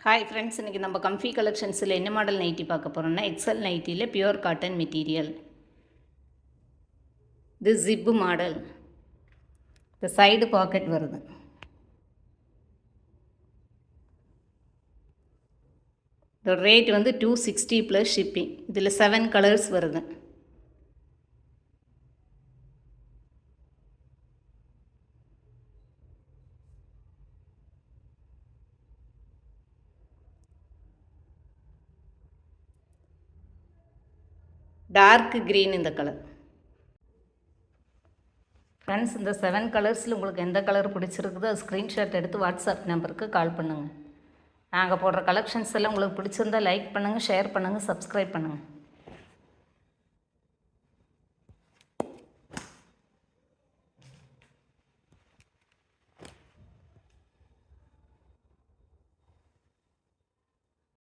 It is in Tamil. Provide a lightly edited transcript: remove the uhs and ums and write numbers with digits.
ஹாய் ஃப்ரெண்ட்ஸ், இன்றைக்கி நம்ம கம்ஃபி கலெக்ஷன்ஸில் என்ன மாடல் நைட்டி பார்க்க போகிறோம்னா எக்ஸல் நைட்டியில் பியூர் காட்டன் மெட்டீரியல். இது ஜிப்பு மாடல். இந்த சைடு பாக்கெட் வருது. இதோட ரேட் வந்து $260 ப்ளஸ் ஷிப்பிங். இதில் 7 கலர்ஸ் வருது. டார்க் க்ரீன் இந்த கலர். ஃப்ரெண்ட்ஸ், இந்த 7 கலர்ஸில் உங்களுக்கு எந்த கலர் பிடிச்சிருக்குதோ அது ஸ்க்ரீன்ஷாட் எடுத்து வாட்ஸ்அப் நம்பருக்கு கால் பண்ணுங்கள். நாங்கள் போடுற கலெக்ஷன்ஸ் எல்லாம் உங்களுக்கு பிடிச்சிருந்தால் லைக் பண்ணுங்கள், ஷேர் பண்ணுங்கள், சப்ஸ்கிரைப் பண்ணுங்கள்.